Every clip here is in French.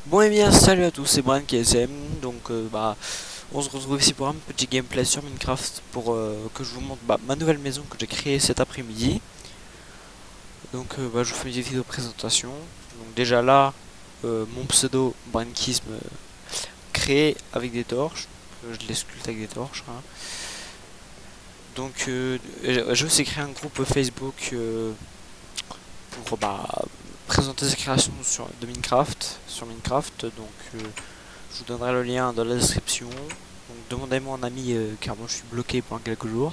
Bon et bien salut à tous, c'est Brian qui est SM, donc on se retrouve ici pour un petit gameplay sur Minecraft pour que je vous montre ma nouvelle maison que j'ai créée cet après-midi. Donc je vous fais une petite vidéo présentation. Donc déjà là, mon pseudo Brankism créé avec des torches. Je les sculpte avec des torches, hein. Donc j'ai aussi créé un groupe Facebook pour présenter ses créations de Minecraft sur Minecraft. Donc je vous donnerai le lien dans la description. Donc demandez-moi un ami car moi je suis bloqué pendant quelques jours.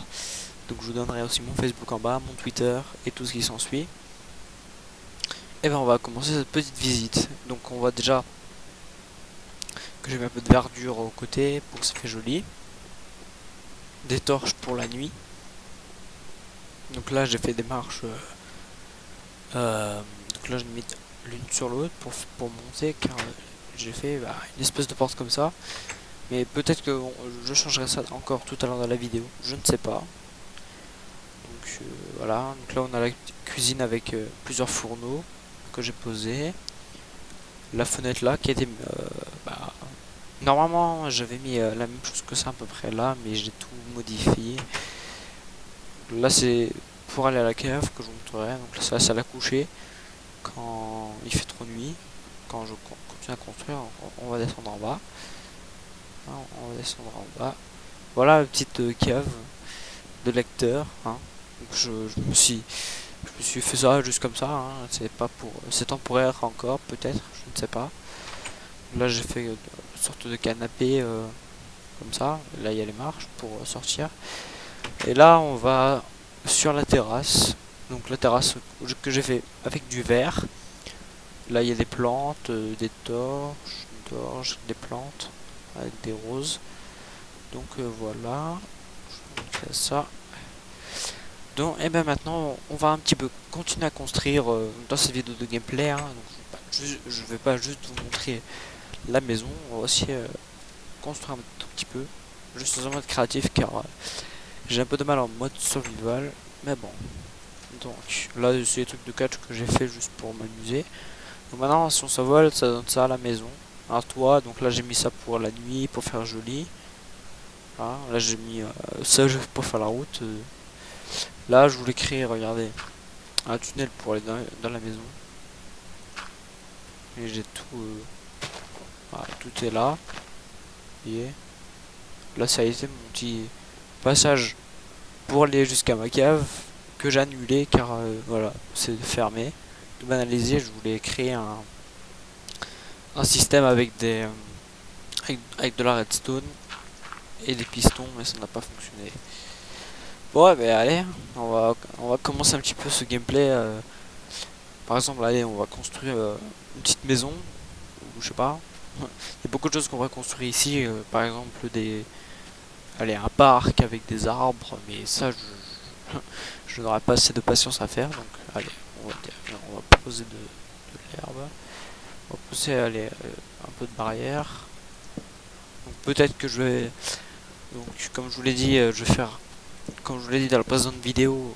Donc je vous donnerai aussi mon Facebook en bas, mon Twitter et tout ce qui s'ensuit. Et ben on va commencer cette petite visite. Donc on voit déjà que j'ai mis un peu de verdure au côté pour que ça fait joli. Des torches pour la nuit. Donc là j'ai fait des marches. Donc là je mets l'une sur l'autre pour monter car j'ai fait une espèce de porte comme ça. Mais peut-être que je changerai ça encore tout à l'heure dans la vidéo. Je ne sais pas. Donc voilà, donc là on a la cuisine avec plusieurs fourneaux que j'ai posés. La fenêtre là qui était normalement j'avais mis la même chose que ça à peu près là, mais j'ai tout modifié. Là c'est pour aller à la cave que je vous montrerai. Donc là c'est la salle à coucher quand il fait trop nuit. Quand je continue à construire, on va descendre en bas. Hein, on va descendre en bas. Voilà la petite cave de lecteur, hein. Donc je me suis fait ça juste comme ça, hein. C'est pas pour, c'est temporaire encore peut-être, je ne sais pas. Là j'ai fait une sorte de canapé comme ça. Là il y a les marches pour sortir. Et là on va sur la terrasse. Donc la terrasse que j'ai fait avec du verre. Là il y a des plantes, des torches, des plantes avec des roses. Donc voilà, je vais ça. Donc, et ben maintenant, on va un petit peu continuer à construire dans cette vidéo de gameplay, hein. Donc, je vais pas juste vous montrer la maison, on va aussi construire un tout petit peu, juste dans un mode créatif, car j'ai un peu de mal en mode survival, mais bon. Donc là, c'est les trucs de catch que j'ai fait juste pour m'amuser. Donc maintenant, si on s'envole, ça donne ça à la maison, un toit. Donc là, j'ai mis ça pour la nuit, pour faire joli. Là, j'ai mis ça pour faire la route. Là, je voulais créer, regardez, un tunnel pour aller dans la maison. Et j'ai tout. Tout est là. Et là, ça a été mon petit passage pour aller jusqu'à ma cave que j'ai annulé car voilà, c'est fermé. De banaliser, je voulais créer un système avec avec de la redstone et des pistons, mais ça n'a pas fonctionné. Bon, ouais, ben allez, on va commencer un petit peu ce gameplay. Par exemple, allez, on va construire une petite maison, ou je sais pas. Il y a beaucoup de choses qu'on va construire ici, par exemple allez, un parc avec des arbres, mais ça, je n'aurai pas assez de patience à faire, donc allez, on va poser de l'herbe, on va poser allez, un peu de barrière. Donc peut-être que je vais, donc comme je vous l'ai dit, je vais faire, comme je vous l'ai dit dans la précédente vidéo,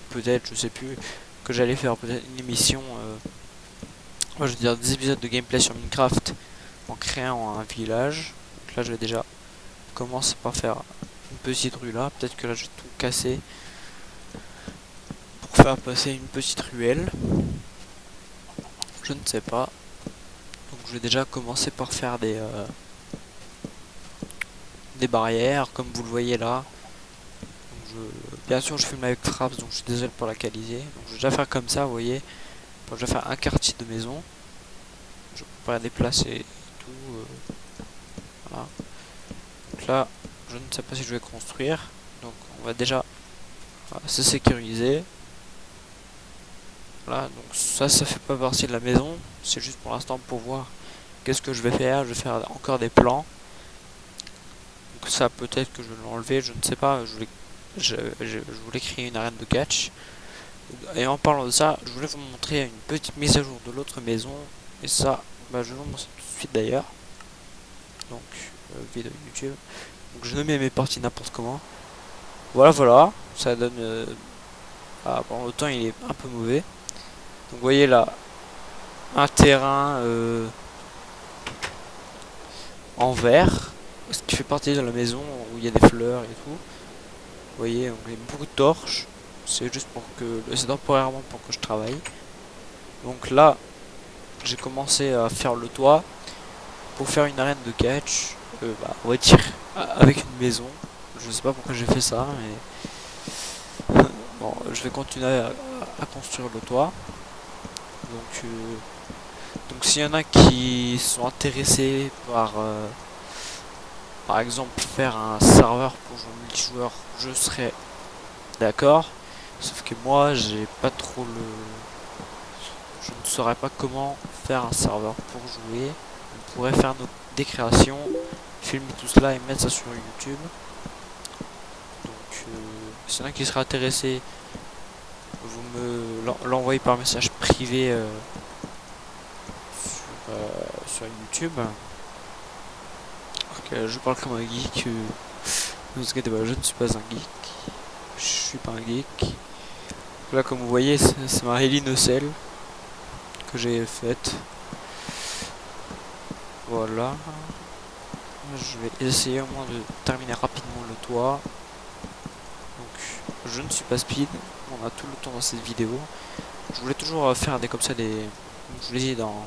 peut-être, je sais plus, que j'allais faire peut-être une émission, moi je veux dire des épisodes de gameplay sur Minecraft en créant un village. Donc là je vais déjà commencer par faire une petite rue là, peut-être que là je vais tout casser pour faire passer une petite ruelle, je ne sais pas. Donc je vais déjà commencer par faire des barrières comme vous le voyez là. Bien sûr je filme avec Fraps, donc je suis désolé pour la qualité. Donc je vais déjà faire comme ça, vous voyez. Bon, je vais faire un quartier de maison. Je pourrais déplacer tout. Voilà. Donc là, je ne sais pas si je vais construire. Donc on va déjà se sécuriser. Voilà, donc ça fait pas partie de la maison. C'est juste pour l'instant pour voir qu'est-ce que je vais faire. Je vais faire encore des plans. Donc ça peut-être que je vais l'enlever, je ne sais pas. Je voulais créer une arène de catch. Et en parlant de ça, je voulais vous montrer une petite mise à jour de l'autre maison. Et ça, je vais vous montrer tout de suite d'ailleurs. Donc, vidéo YouTube. Donc je ne mets mes parties n'importe comment. Voilà, ça donne... pendant le temps il est un peu mauvais. Donc vous voyez là, un terrain en verre, ce qui fait partie de la maison où il y a des fleurs et tout. Vous voyez, donc il y a beaucoup de torches. C'est juste pour que, c'est temporairement pour que je travaille. Donc là, j'ai commencé à faire le toit pour faire une arène de catch. On va dire avec une maison. Je sais pas pourquoi j'ai fait ça, mais bon, je vais continuer à construire le toit. Donc s'il y en a qui sont intéressés par exemple faire un serveur pour jouer multijoueur, je serais d'accord. Sauf que moi, j'ai pas trop je ne saurais pas comment faire un serveur pour jouer. On pourrait faire des créations, filmer tout cela et mettre ça sur YouTube. Donc, s'il y en a qui seraient intéressés, vous me l'envoyez par message privé sur YouTube. Ok, je parle comme un geek. Ne vous inquiétez pas, je ne suis pas un geek. Je suis pas un geek. Là, comme vous voyez, c'est ma Heli Nocel que j'ai faite. Voilà. Je vais essayer au moins de terminer rapidement le toit. Donc, je ne suis pas speed. On a tout le temps dans cette vidéo. Je voulais toujours faire des comme ça, je vous l'ai dit dans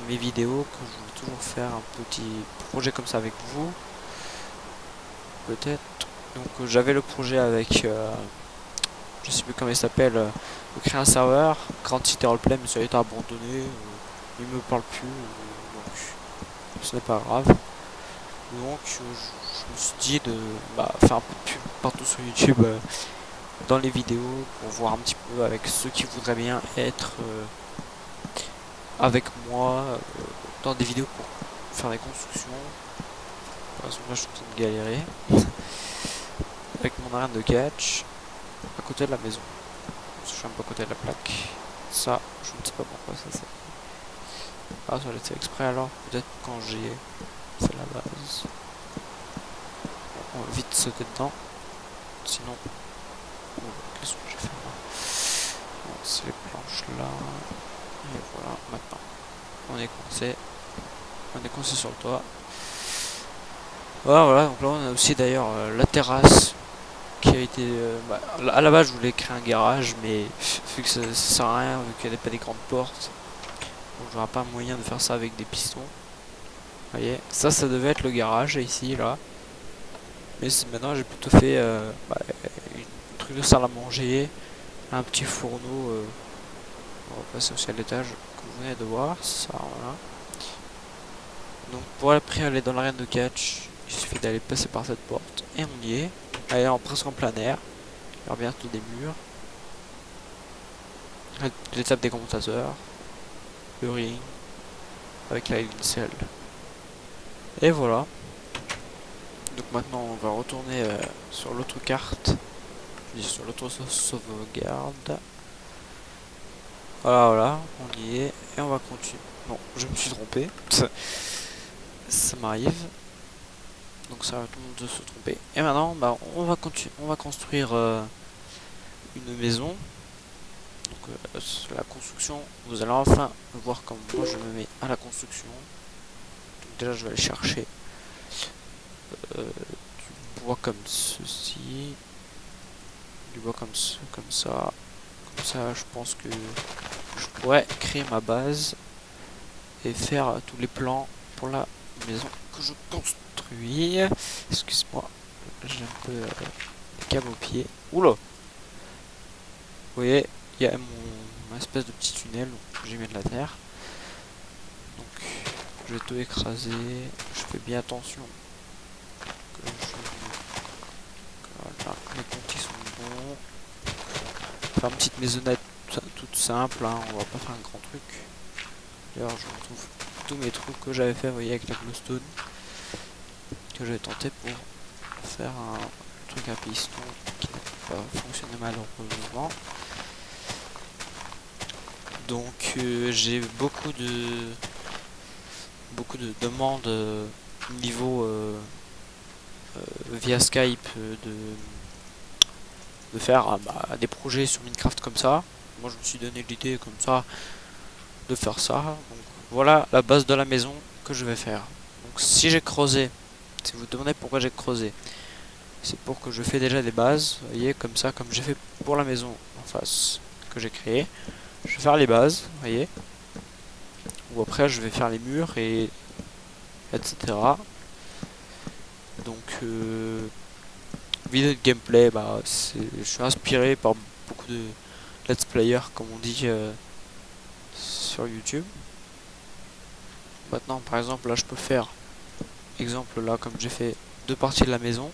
mes vidéos, que je voulais toujours faire un petit projet comme ça avec vous. Peut-être. Donc, j'avais le projet avec, je sais plus comment il s'appelle, de créer un serveur, Grand City Roleplay, mais ça a été abandonné. Il me parle plus. Donc, ce n'est pas grave. Donc je me suis dit de faire un peu de pub partout sur YouTube dans les vidéos pour voir un petit peu avec ceux qui voudraient bien être avec moi dans des vidéos pour faire des constructions. Par exemple là je suis en train de galérer avec mon arène de catch à côté de la maison. Je suis un peu à côté de la plaque. Ça, je ne sais pas pourquoi ça c'est. Ah, ça a été exprès alors, peut-être quand j'ai fait la base. On va vite sauter dedans. Sinon, qu'est-ce que j'ai fait là? Bon, c'est les planches là. Et voilà, maintenant. On est coincé. On est coincé sur le toit. Voilà, donc là on a aussi d'ailleurs la terrasse qui a été. À la base, je voulais créer un garage, mais vu que ça sert à rien, vu qu'il n'y a pas des grandes portes, donc j'aurai pas moyen de faire ça avec des pistons. Vous voyez, ça devait être le garage ici, là. Mais maintenant, j'ai plutôt fait un truc de salle à manger, un petit fourneau. On va passer aussi à l'étage que vous venez de voir, ça, voilà. Donc pour après aller dans l'arène de catch, il suffit d'aller passer par cette porte et on y est. Allez, presque en plein air. Il y aura bientôt des murs. L'étape des commentateurs. Le ring. Avec la lincelle. Et voilà. Donc maintenant on va retourner sur l'autre carte. Sur l'autre sauvegarde. Voilà, on y est. Et on va continuer. Non, je me suis trompé. Ça m'arrive. Donc ça va tout le monde de se tromper. Et maintenant, on va continuer. On va construire une maison. Donc la construction, vous allez enfin voir comment moi je me mets à la construction. Donc déjà je vais aller chercher du bois comme ceci. Du bois comme ça. Comme ça je pense que je pourrais créer ma base et faire tous les plans pour la maison que je construis. Excuse-moi, j'ai un peu des câbles au pied. Oula! Vous voyez, il y a mon espèce de petit tunnel où j'ai mis de la terre. Donc, je vais tout écraser. Je fais bien attention que voilà, les comptes sont bons. Faire une petite maisonnette toute simple, hein, on va pas faire un grand truc. D'ailleurs, je retrouve tous mes trucs que j'avais fait, vous voyez, avec la glowstone, que j'avais tenté pour faire un truc à piston qui n'a pas fonctionné malheureusement. Donc j'ai beaucoup de demandes niveau via Skype de faire des projets sur Minecraft comme ça. Moi je me suis donné l'idée comme ça de faire ça. Donc voilà la base de la maison que je vais faire. Donc si j'ai creusé, si vous vous demandez pourquoi j'ai creusé, c'est pour que je fais déjà des bases, vous voyez, comme ça, comme j'ai fait pour la maison en face que j'ai créée. Je vais faire les bases, vous voyez, ou après je vais faire les murs et etc. Donc vidéo de gameplay, bah je suis inspiré par beaucoup de let's players comme on dit sur YouTube. Maintenant par exemple là je peux faire exemple là comme j'ai fait deux parties de la maison.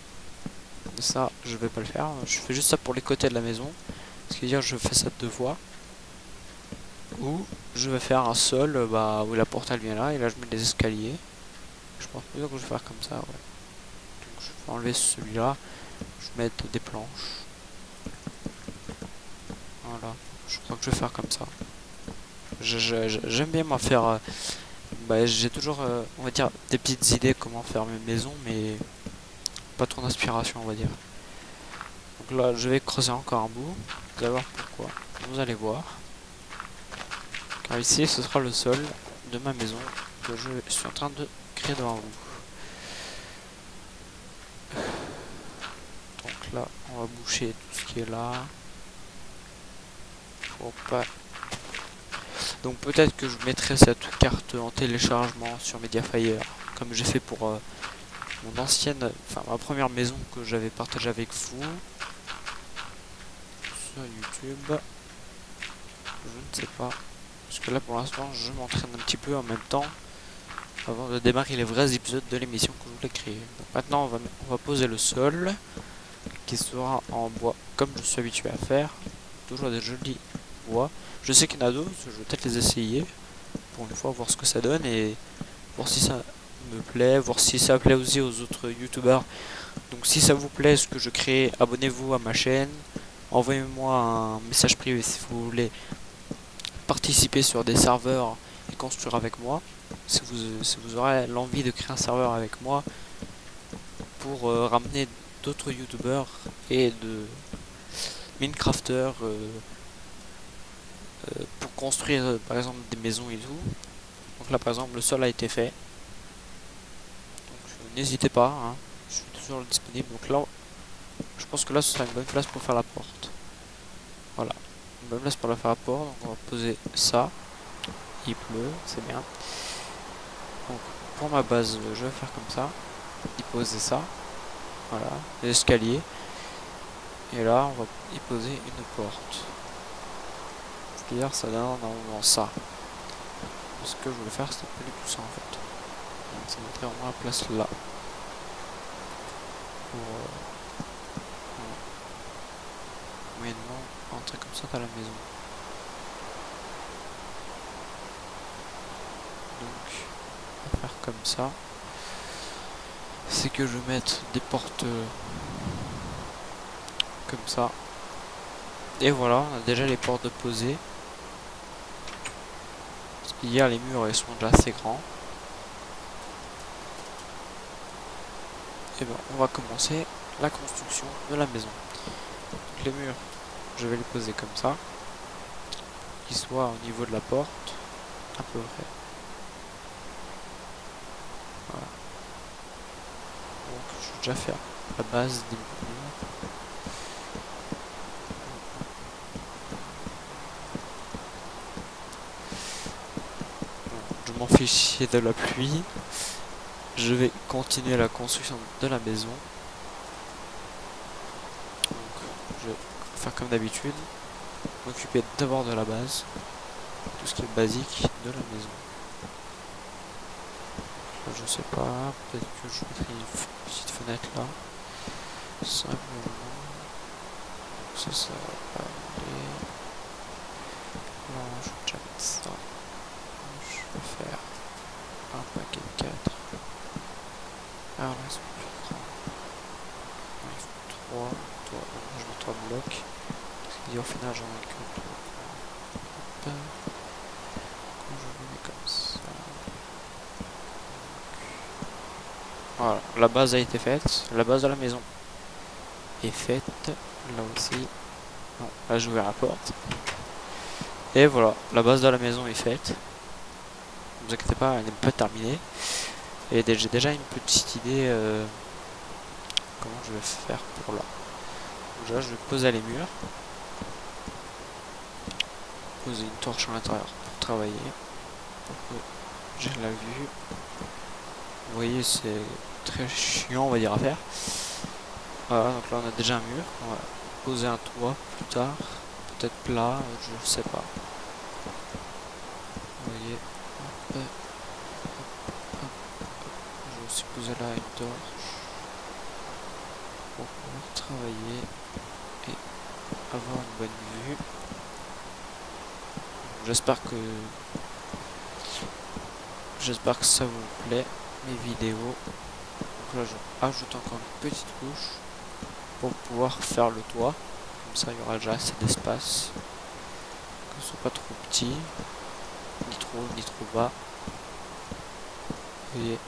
Ça je vais pas le faire, je fais juste ça pour les côtés de la maison. Ce qui veut dire que je fais ça deux fois. Ou je vais faire un sol bah, où la porte elle vient là et là je mets des escaliers. Je pense plutôt que je vais faire comme ça, ouais. Donc je vais enlever celui-là, je vais mettre des planches. Voilà, je crois que je vais faire comme ça. J'aime bien moi faire... bah, j'ai toujours, on va dire, des petites idées comment faire mes maisons, mais pas trop d'inspiration, on va dire. Donc là, je vais creuser encore un bout. Vous allez voir pourquoi. Vous allez voir. Car ici, ce sera le sol de ma maison que je suis en train de créer devant vous. Donc là, on va boucher tout ce qui est là. Pour pas... Donc peut-être que je mettrai cette carte en téléchargement sur Mediafire, comme j'ai fait pour mon ancienne, enfin ma première maison que j'avais partagée avec vous sur YouTube. Je ne sais pas, parce que là pour l'instant je m'entraîne un petit peu en même temps avant de démarrer les vrais épisodes de l'émission que je voulais créer. Donc maintenant on va poser le sol qui sera en bois comme je suis habitué à faire, toujours des jolis bois. Je sais qu'il y en a d'autres, je vais peut-être les essayer pour une fois, voir ce que ça donne et voir si ça me plaît, voir si ça plaît aussi aux autres youtubeurs. Donc si ça vous plaît ce que je crée, abonnez-vous à ma chaîne, envoyez-moi un message privé si vous voulez participer sur des serveurs et construire avec moi. Si vous aurez l'envie de créer un serveur avec moi pour ramener d'autres youtubeurs et de Minecrafters pour construire par exemple des maisons et tout. Donc là par exemple le sol a été fait. Donc n'hésitez pas, hein, je suis toujours disponible. Donc là je pense que là ce sera une bonne place pour faire la porte. Voilà, une bonne place pour faire la porte. Donc on va poser ça. Il pleut, c'est bien. Donc pour ma base je vais faire comme ça. Y poser ça. Voilà, les escaliers. Et là on va y poser une porte. C'est-à-dire ça donne normalement ça. Ce que je voulais faire c'était pas du tout ça en fait. Donc ça mettrait vraiment la place là. Pour moyennement entrer comme ça dans la maison. Donc on va faire comme ça. C'est que je vais mettre des portes comme ça. Et voilà, on a déjà les portes de posées. Parce qu'hier les murs ils sont déjà assez grands. Et ben on va commencer la construction de la maison. Donc les murs, je vais les poser comme ça. Qu'ils soient au niveau de la porte, à peu près. Voilà. Donc je vais déjà faire la base des murs. Je m'en fiche chier de la pluie. Je vais continuer la construction de la maison. Donc, je vais faire comme d'habitude. M'occuper d'abord de la base. Tout ce qui est basique de la maison. Là, je sais pas. Peut-être que je mettrai une petite fenêtre là. Simplement. Ça va aller. Là, je vais déjà mettre ça. Je vais faire un paquet de 4. Alors là, c'est plus grand. Il faut 3. Je mets 3 blocs. Et au final, j'en ai que 2. Quand je le mets comme ça. Voilà, la base a été faite. La base de la maison est faite. Là aussi. Non, là, j'ai ouvert la porte. Et voilà, la base de la maison est faite. Ne vous inquiétez pas, elle n'est pas terminée. Et j'ai déjà une petite idée comment je vais faire pour là. Déjà, je vais poser les murs, poser une torche à l'intérieur pour travailler, pour que j'ai la vue. Vous voyez, c'est très chiant, on va dire, à faire. Voilà, donc là on a déjà un mur. On va poser un toit plus tard, peut-être plat, je sais pas. Vous voyez, hop, hop, hop. Je vais aussi poser là une torche pour pouvoir travailler et avoir une bonne vue. J'espère que ça vous plaît, mes vidéos. Donc là je ajoute encore une petite couche pour pouvoir faire le toit. Comme ça il y aura déjà assez d'espace, que ce soit pas trop petit, ni trop haut, ni trop bas. Vous voyez,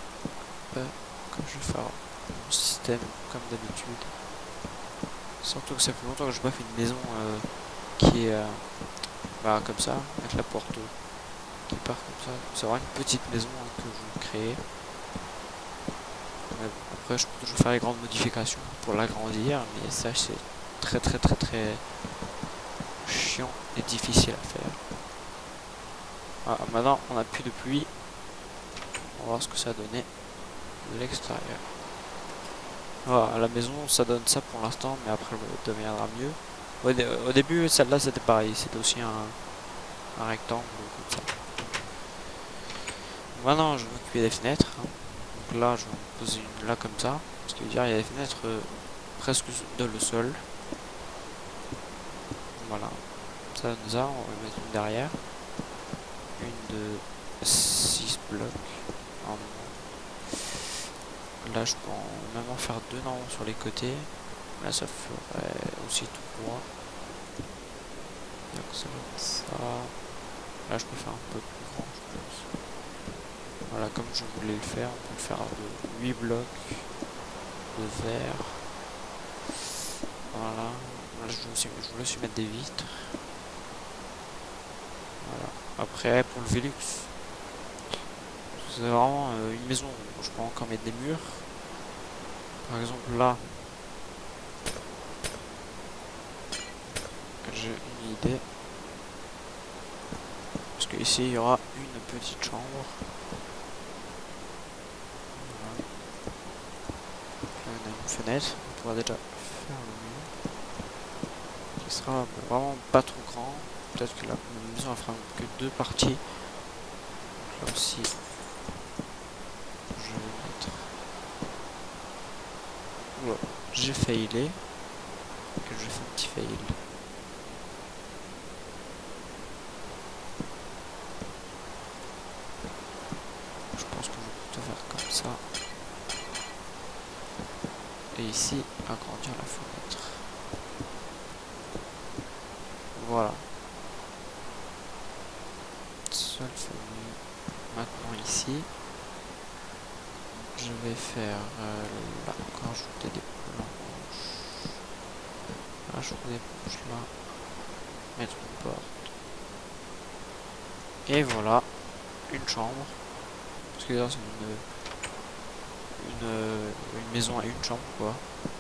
comme je vais faire mon système comme d'habitude. Surtout que ça fait longtemps que je n'ai pas fait une maison qui est comme ça, avec la porte qui part comme ça. C'est vraiment une petite maison que je vais créer. Mais bon, après je peux toujours faire les grandes modifications pour l'agrandir, mais ça c'est très chiant et difficile à faire. Voilà, maintenant on n'a plus de pluie. On va voir ce que ça a donné de l'extérieur. Voilà, la maison ça donne ça pour l'instant, mais après elle deviendra mieux. Au début, celle-là c'était pareil, c'était aussi un rectangle comme ça. Maintenant, je vais m'occuper des fenêtres. Donc là, je vais en poser une là comme ça. Ce qui veut dire qu'il y a des fenêtres presque dans le sol. Voilà. Ça donne ça, on va mettre une derrière. Une de 6 blocs. Là, je peux même en faire deux non, sur les côtés. Là, ça ferait aussi tout droit. Donc ça va être ça. Là, je peux faire un peu plus grand, je pense. Voilà, comme je voulais le faire, on peut le faire de 8 blocs de verre. Voilà. Là, je voulais aussi mettre des vitres. Voilà. Après, pour le Velux, c'est vraiment une maison où je peux encore mettre des murs. Par exemple, là, j'ai une idée. Parce que ici, il y aura une petite chambre. Voilà. Là, on a une fenêtre. On pourra déjà faire le mur. Qui sera vraiment pas trop grand. Peut-être que la maison elle fera que deux parties. Donc là aussi, je vais mettre. Oula, j'ai failé. Et je fais un petit fail. Je pense que je vais plutôt faire comme ça. Et ici, agrandir la fenêtre. Voilà. Seul famille. Maintenant ici, je vais faire là, rajouter des planches. Rajouter des planches là. Mettre une porte. Et voilà, une chambre. Parce que là, c'est une maison à une chambre, quoi.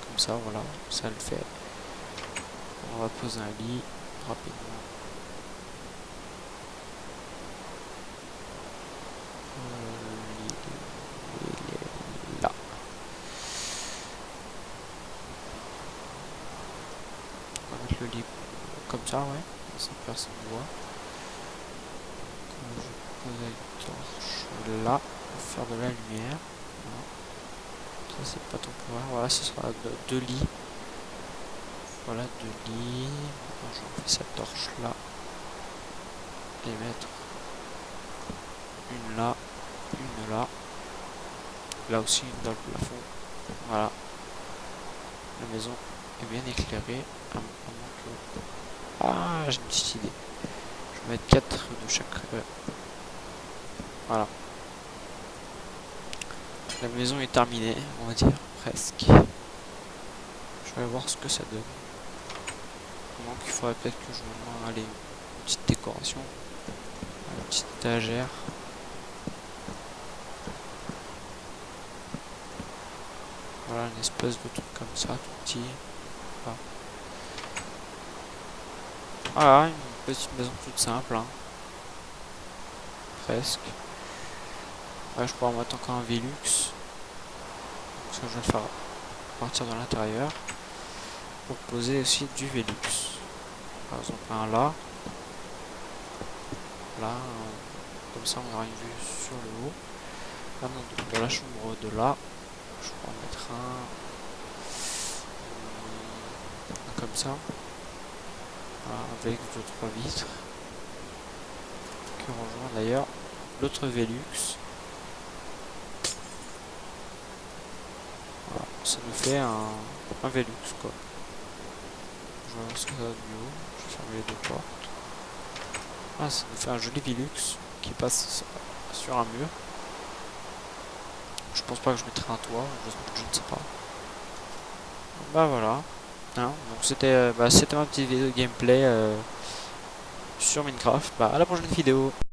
Comme ça, voilà, ça le fait. On va poser un lit rapidement. Il est là. On va mettre le lit comme ça, ouais. Sans personne ne voit. Je vais poser une torche là pour faire de la lumière. Voilà. Ça c'est pas temporaire. Voilà, ce sera deux lits. Voilà, deux lits. Maintenant je vais faire cette torche là. Et mettre une là, une là. Là aussi une dans le plafond. Voilà. La maison est bien éclairée. Ah, j'ai une petite idée. Je vais mettre 4 de chaque. Voilà. La maison est terminée, on va dire, presque. Je vais voir ce que ça donne. Donc il faudrait peut-être que je me mette une petite décoration. Une petite étagère. Voilà, une espèce de truc comme ça, tout petit. Voilà, voilà, une petite maison toute simple, hein, presque. Là, je pourrais mettre encore un Velux. Parce que je vais le faire partir de l'intérieur. Pour poser aussi du Velux. Par exemple, un là. Là, comme ça, on aura une vue sur le haut. Maintenant, dans la chambre de là, je pourrais en mettre un comme ça. Voilà, avec 2-3 vitres. Qui rejoint d'ailleurs l'autre Velux. Voilà, ça nous fait un Velux quoi. Je vais voir ce que ça donne du haut. Je vais fermer les deux portes. Ah, ça nous fait un joli Velux qui passe sur un mur. Je pense pas que je mettrai un toit, je ne sais pas. Bah voilà. Hein, donc c'était ma petite vidéo de gameplay sur Minecraft. Bah à la prochaine vidéo.